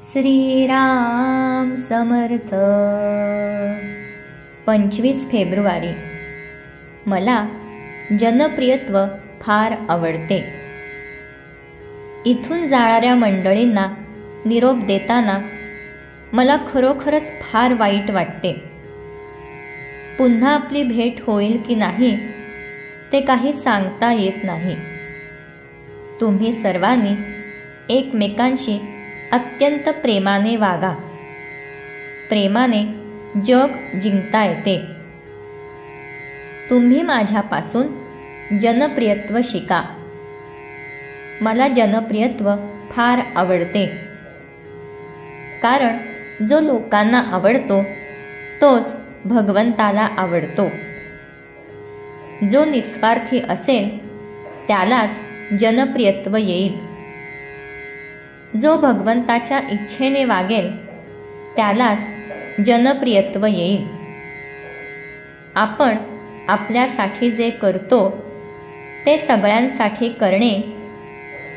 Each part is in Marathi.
श्रीराम समर्थ. 25 फेब्रुवारी. मला जनप्रियत्व फार आवडते. इथून जाणाऱ्या मंडळींना निरोप देताना मला खरोखरच फार वाईट वाटते. पुन्हा आपली भेट होईल की नाही ते काही सांगता येत नाही. तुम्ही सर्वांनी एकमेकांशी अत्यंत प्रेमाने वागा. प्रेमाने जग जिंकता येते. तुम्ही माझ्यापासून जनप्रियत्व शिका. मला जनप्रियत्व फार आवडते, कारण जो लोकांना आवडतो तोच भगवंताला आवडतो. जो निस्वार्थी असेल त्यालाच जनप्रियत्व येईल. जो भगवंताच्या इच्छेने वागेल त्यालाच जनप्रियत्व येईल. आपण आपल्यासाठी जे करतो ते सगळ्यांसाठी करणे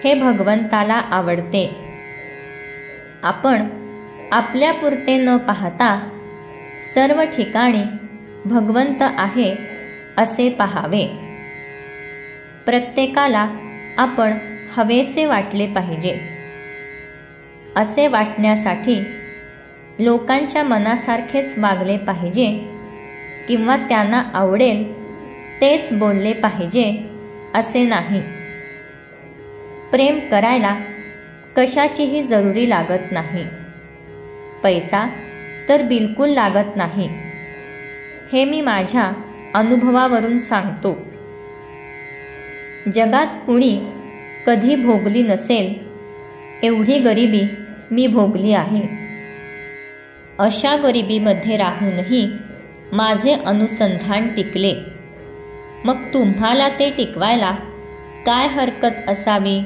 हे भगवंताला आवडते. आपण आपल्यापुरते न पाहता सर्व ठिकाणी भगवंत आहे असे पाहावे. प्रत्येकाला आपण हवेसे वाटले पाहिजे. असे वाटण्यासाठी लोकांच्या मनासारखेच वागले पाहिजे किंवा त्यांना आवडेल तेच बोलले पाहिजे असे नाही. प्रेम करायला कशाचीही जरुरी लागत नाही. पैसा तर बिलकुल लागत नाही. हे मी माझ्या अनुभवावरून सांगतो. जगात कुणी कधी भोगली नसेल एवढी गरिबी मी भोगली आहे. अशा गरिबीमध्ये राहूनही माझे अनुसंधान टिकले. मग तुम्हाला ते टिकवायला काय हरकत असावी?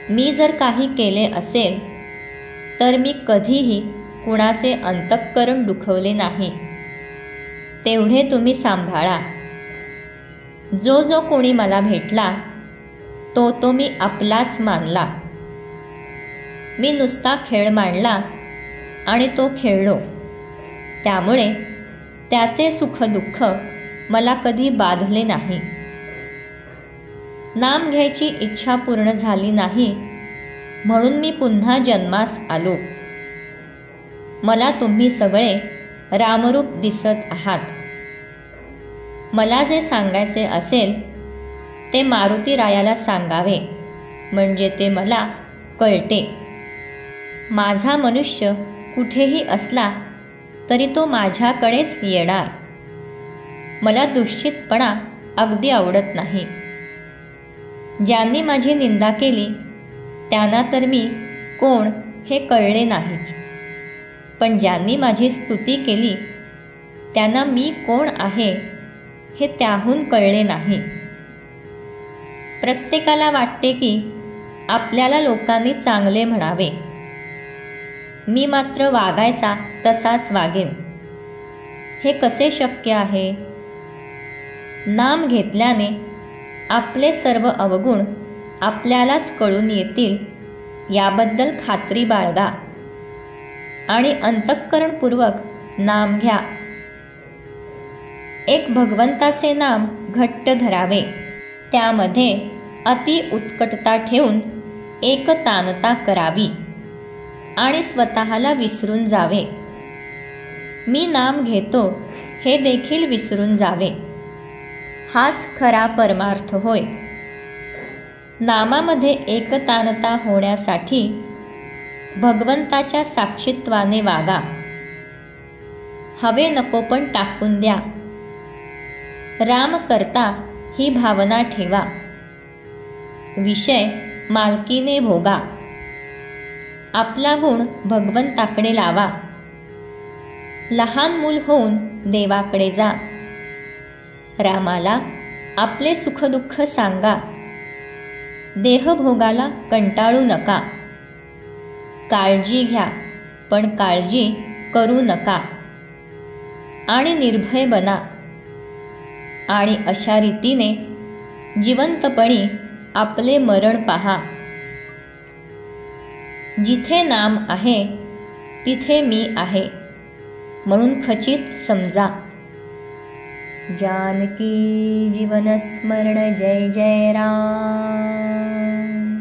मी जर काही केले असेल तर मी कधीही कुणाचे अंतःकरण दुखवले नाही. तेवढे तुम्ही सांभाळा. जो जो कोणी मला भेटला तो मी आपलाच मानला. मी नुसता खेळ मांडला आणि तो खेळलो. त्यामुळे त्याचे सुखदुःख मला कधी बाधले नाही. नाम घ्यायची इच्छा पूर्ण झाली नाही म्हणून मी पुन्हा जन्मास आलो. मला तुम्ही सगळे रामरूप दिसत आहात. मला जे सांगायचे असेल ते मारुतीरायाला सांगावे, म्हणजे ते मला कळते. माझा मनुष्य कुठेही असला तरी तो माझ्याकडेच येणार. मला दुश्चितपणा अगदी आवडत नाही. ज्यांनी माझी निंदा केली त्यांना तर मी कोण हे कळले नाहीच, पण ज्यांनी माझी स्तुती केली त्यांना मी कोण आहे हे त्याहून कळले नाही. प्रत्येकाला वाटते की आपल्याला लोकांनी चांगले म्हणावे. मी मात्र वागायचा तसाच वागेन. हे कसे शक्य आहे? नाम घेतल्याने आपले सर्व अवगुण आपल्यालाच कळून येतील याबद्दल खात्री बाळगा आणि अंतःकरणपूर्वक नाम घ्या. एक भगवंताचे नाम घट्ट धरावे. त्यामध्ये अति उत्कटता ठेवून एकतानता करावी आणि स्वतःला विसरून जावे. मी नाम घेतो हे देखील विसरून जावे. हाच खरा परमार्थ होय. नामामध्ये एकतानता होण्यासाठी भगवंताच्या साक्षीत्वाने वागा. हवे नको पण टाकून द्या. राम करता ही भावना ठेवा. विषय मालकीने भोगा. आपला गुण भगवंताकडे लावा. लहान मूल होऊन देवाकडे जा. रामाला आपले सुखदुःख सांगा. देहभोगाला कंटाळू नका. काळजी घ्या पण काळजी करू नका आणि निर्भय बना. आणि अशा रीतीने जिवंतपणी आपले मरण पहा. जिथे नाम आहे तिथे मी आहे म्हणून खचित समजा. जानकी जीवन स्मरण जय जय राम.